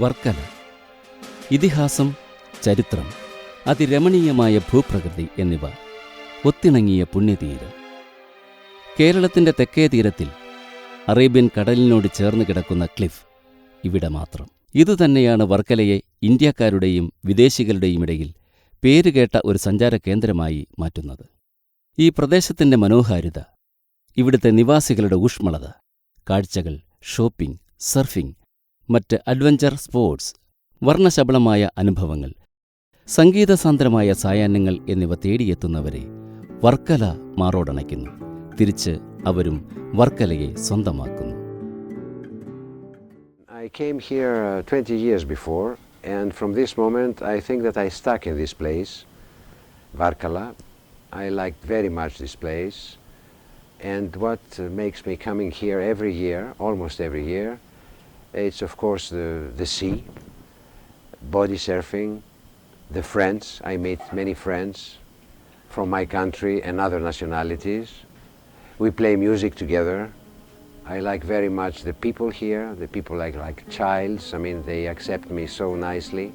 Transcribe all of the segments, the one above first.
വർക്കല. ഇതിഹാസം, ചരിത്രം, അതിരമണീയമായ ഭൂപ്രകൃതി എന്നിവ ഒത്തിണങ്ങിയ പുണ്യതീരം. കേരളത്തിൻ്റെ തെക്കേ തീരത്തിൽ അറേബ്യൻ കടലിനോട് ചേർന്ന് കിടക്കുന്ന ക്ലിഫ് ഇവിടെ മാത്രം. ഇതുതന്നെയാണ് വർക്കലയെ ഇന്ത്യക്കാരുടെയും വിദേശികളുടെയും ഇടയിൽ പേരുകേട്ട ഒരു സഞ്ചാര കേന്ദ്രമായി മാറ്റുന്നത്. ഈ പ്രദേശത്തിൻ്റെ മനോഹാരിത, ഇവിടുത്തെ നിവാസികളുടെ ഊഷ്മളത, കാഴ്ചകൾ, ഷോപ്പിംഗ്, സർഫിംഗ്, മറ്റ് അഡ്വഞ്ചർ സ്പോർട്സ്, വർണ്ണശബളമായ അനുഭവങ്ങൾ, സംഗീതസാന്ദ്രമായ സായാഹ്നങ്ങൾ എന്നിവ തേടിയെത്തുന്നവരെ വർക്കല മാറോടണയ്ക്കുന്നു. തിരിച്ച് അവരും വർക്കലയെ സ്വന്തമാക്കുന്നു. I came here 20 years before, and from this moment I think that I stuck in this place, Varkala. I liked very much this place, and what makes me coming here every year, almost every year, it's of course the sea, body surfing, the friends. I meet many friends from my country and other nationalities. We play music together. I like very much the people here. The people like childs. I mean, they accept me so nicely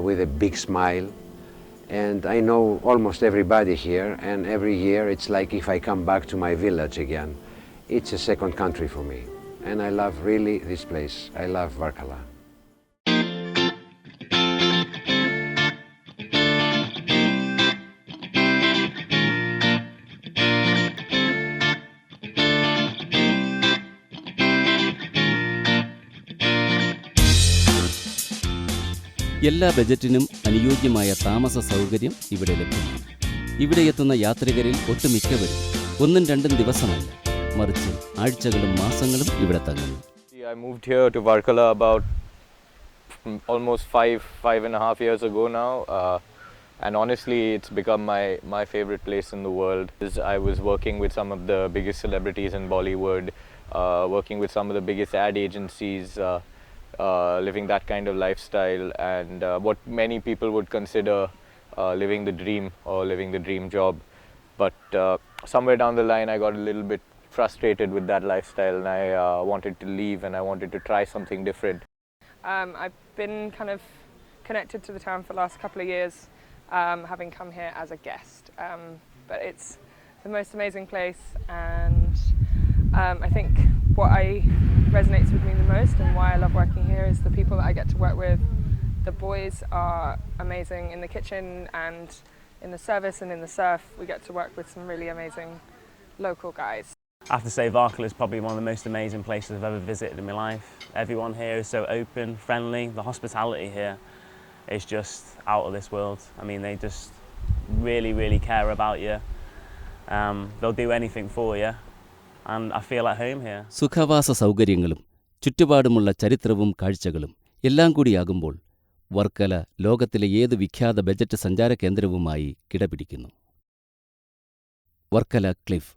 with a big smile. And I know almost everybody here, and every year it's like if I come back to my village again. It's a second country for me. And I love really this place. I love Varkala. എല്ലാ ബജറ്റിനും അനുയോജ്യമായ താമസ സൗകര്യം ഇവിടെ ലഭ്യമാണ്. ഇവിടെ എത്തുന്ന യാത്രികരിൽ ഒട്ടുമിക്കവരും 1-2 ദിവസമല്ല, മറിച്ച് ആഴ്ചകളും മാസങ്ങളും ഇവിടെ തങ്ങുന്നു. I moved here to Varkala about almost 5.5 years ago now, and honestly it's become my favorite place in the world. I was working with some of the biggest celebrities in Bollywood, working with some of the biggest ad agencies, living that kind of lifestyle, and what many people would consider living the dream or living the dream job. But somewhere down the line I got a little bit frustrated with that lifestyle, and I wanted to leave and I wanted to try something different. I've been kind of connected to the town for the last couple of years, having come here as a guest, but it's the most amazing place, and I think what resonates with me the most and why I love working here is the people that I get to work with. The boys are amazing in the kitchen and in the service and in the surf. We get to work with some really amazing local guys. I have to say Varkala is probably one of the most amazing places I've ever visited in my life. Everyone here is so open, friendly. The hospitality here is just out of this world. I mean, they just really, really care about you. They'll do anything for you. And I feel at home here. സുഖവാസ സൗകര്യങ്ങളും ചുറ്റുപാടുമുള്ള ചരിത്രവും കാഴ്ചകളും എല്ലാം കൂടിയാകുമ്പോൾ വർക്കല ലോകത്തിലെ ഏത് വിഖ്യാത budget സഞ്ചാര കേന്ദ്രവുമായി കിടപിടിക്കുന്നു. Varkala cliff,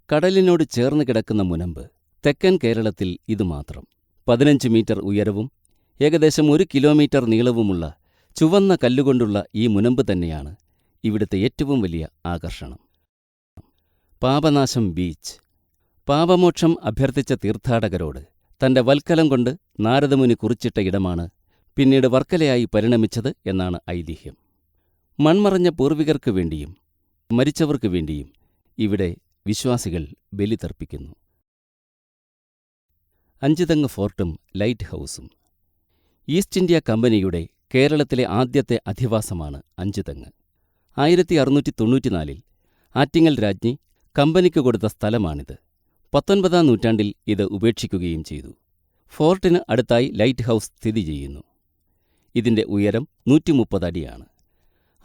കടലിനോട് ചേർന്ന് കിടക്കുന്ന മുനമ്പ്. തെക്കൻ കേരളത്തിൽ ഇതുമാത്രം. 15 മീറ്റർ ഉയരവും ഏകദേശം 1 കിലോമീറ്റർ നീളവുമുള്ള ചുവന്ന കല്ലുകൊണ്ടുള്ള ഈ മുനമ്പ് തന്നെയാണ് ഇവിടുത്തെ ഏറ്റവും വലിയ ആകർഷണം. പാപനാശം ബീച്ച്. പാപമോക്ഷം അഭ്യർത്ഥിച്ച തീർത്ഥാടകരോട് തന്റെ വൽക്കലം കൊണ്ട് നാരദമുനി കുറിച്ചിട്ട ഇടമാണ് പിന്നീട് വർക്കലയായി പരിണമിച്ചത് എന്നാണ് ഐതിഹ്യം. മൺമറഞ്ഞ പൂർവികർക്കു വേണ്ടിയും മരിച്ചവർക്കു വേണ്ടിയും ഇവിടെ വിശ്വാസികൾ ബലിതർപ്പിക്കുന്നു. അഞ്ചുതെങ്ങ് ഫോർട്ടും ലൈറ്റ് ഹൗസും. ഈസ്റ്റ് ഇന്ത്യ കമ്പനിയുടെ കേരളത്തിലെ ആദ്യത്തെ അധിവാസമാണ് അഞ്ചുതെങ്ങ്. 1694 ആറ്റിങ്ങൽ രാജ്ഞി കമ്പനിക്ക് കൊടുത്ത സ്ഥലമാണിത്. 19-ാം നൂറ്റാണ്ടിൽ ഇത് ഉപേക്ഷിക്കുകയും ചെയ്തു. ഫോർട്ടിന് അടുത്തായി ലൈറ്റ് ഹൗസ് സ്ഥിതി ചെയ്യുന്നു. ഇതിന്റെ ഉയരം 130 അടിയാണ്.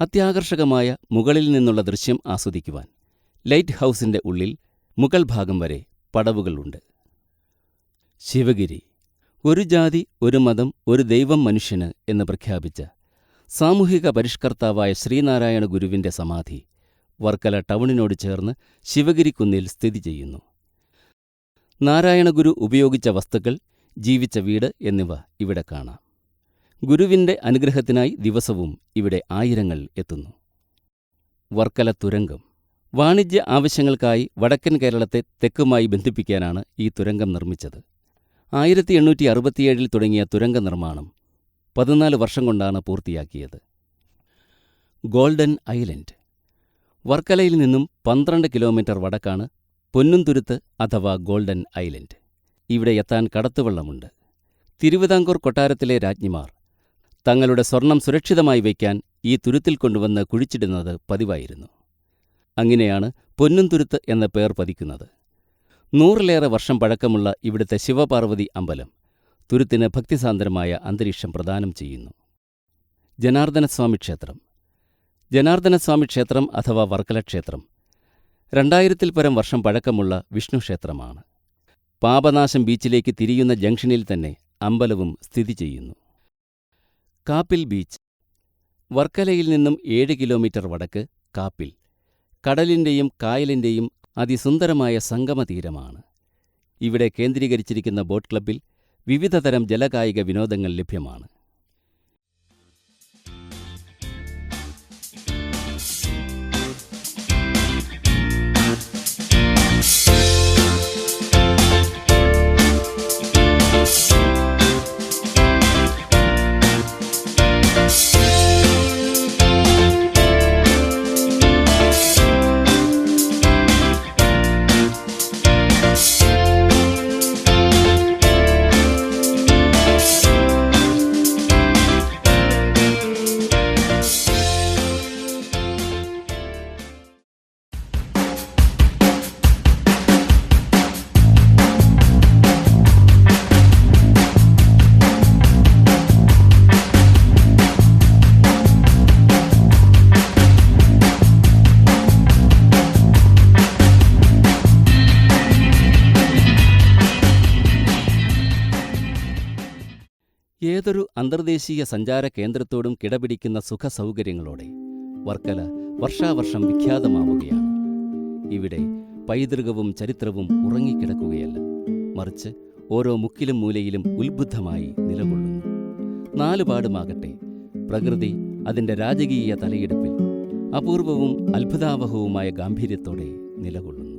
അത്യാകർഷകമായ മുകളിൽ നിന്നുള്ള ദൃശ്യം ആസ്വദിക്കുവാൻ ലൈറ്റ് ഹൗസിന്റെ ഉള്ളിൽ മുകൾ ഭാഗം വരെ പടവുകളുണ്ട്. ശിവഗിരി. ഒരു ജാതി, ഒരു മതം, ഒരു ദൈവം മനുഷ്യന് എന്ന് പ്രഖ്യാപിച്ച സാമൂഹിക പരിഷ്കർത്താവായ ശ്രീനാരായണ ഗുരുവിന്റെ സമാധി വർക്കല ടൗണിനോട് ചേർന്ന് ശിവഗിരിക്കുന്നിൽ സ്ഥിതി ചെയ്യുന്നു. നാരായണഗുരു ഉപയോഗിച്ച വസ്തുക്കൾ, ജീവിച്ച വീട് എന്നിവ ഇവിടെ കാണാം. ഗുരുവിന്റെ അനുഗ്രഹത്തിനായി ദിവസവും ഇവിടെ ആയിരങ്ങൾ എത്തുന്നു. വർക്കല തുരങ്കം. വാണിജ്യ ആവശ്യങ്ങൾക്കായി വടക്കൻ കേരളത്തെ തെക്കുമായി ബന്ധിപ്പിക്കാനാണ് ഈ തുരങ്കം നിർമ്മിച്ചത്. 1867 തുടങ്ങിയ തുരങ്ക നിർമ്മാണം 14 വർഷം കൊണ്ടാണ് പൂർത്തിയാക്കിയത്. Golden island. വർക്കലയിൽ നിന്നും 12 കിലോമീറ്റർ വടക്കാണ് പൊന്നുംതുരുത്ത് അഥവാ ഗോൾഡൻ ഐലൻഡ്. ഇവിടെ എത്താൻ കടത്തുവള്ളമുണ്ട്. തിരുവിതാംകൂർ കൊട്ടാരത്തിലെ രാജ്ഞിമാർ തങ്ങളുടെ സ്വർണം സുരക്ഷിതമായി വയ്ക്കാൻ ഈ തുരുത്തിൽ കൊണ്ടുവന്ന് കുഴിച്ചിടുന്നത് പതിവായിരുന്നു. അങ്ങനെയാണ് പൊന്നുംതുരുത്ത് എന്ന പേർ പതിക്കുന്നത്. 100-ലേറെ വർഷം പഴക്കമുള്ള ഇവിടുത്തെ ശിവപാർവതി അമ്പലം തുരുത്തിന് ഭക്തിസാന്ദ്രമായ അന്തരീക്ഷം പ്രദാനം ചെയ്യുന്നു. ജനാർദ്ദനസ്വാമി ക്ഷേത്രം. ജനാർദ്ദനസ്വാമി ക്ഷേത്രം അഥവാ വർക്കല ക്ഷേത്രം 2000-ൽ പരം വർഷം പഴക്കമുള്ള വിഷ്ണു ക്ഷേത്രമാണ്. പാപനാശം ബീച്ചിലേക്ക് തിരിയുന്ന ജംഗ്ഷനിൽ തന്നെ അമ്പലവും സ്ഥിതി ചെയ്യുന്നു. കാപ്പിൽ ബീച്ച്. വർക്കലയിൽ നിന്നും 7 കിലോമീറ്റർ വടക്ക് കാപ്പിൽ കടലിൻ്റെയും കായലിൻ്റെയും അതിസുന്ദരമായ സംഗമതീരമാണ്. ഇവിടെ കേന്ദ്രീകരിച്ചിരിക്കുന്ന ബോട്ട് ക്ലബ്ബിൽ വിവിധതരം ജലകായിക വിനോദങ്ങൾ ലഭ്യമാണ്. ഏതൊരു അന്തർദേശീയ സഞ്ചാര കേന്ദ്രത്തോടും കിടപിടിക്കുന്ന സുഖസൗകര്യങ്ങളോടെ വർക്കല വർഷാവർഷം വിഖ്യാതമാവുകയാണ്. ഇവിടെ പൈതൃകവും ചരിത്രവും ഉറങ്ങിക്കിടക്കുകയല്ല, മറിച്ച് ഓരോ മുക്കിലും മൂലയിലും ഉത്ബുദ്ധമായി നിലകൊള്ളുന്നു. നാലുപാടുമാകട്ടെ പ്രകൃതി അതിൻ്റെ രാജകീയ തലയെടുപ്പിൽ അപൂർവവും അത്ഭുതാവഹവുമായ ഗാംഭീര്യത്തോടെ നിലകൊള്ളുന്നു.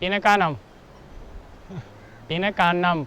Tinakanam. Tinakanam.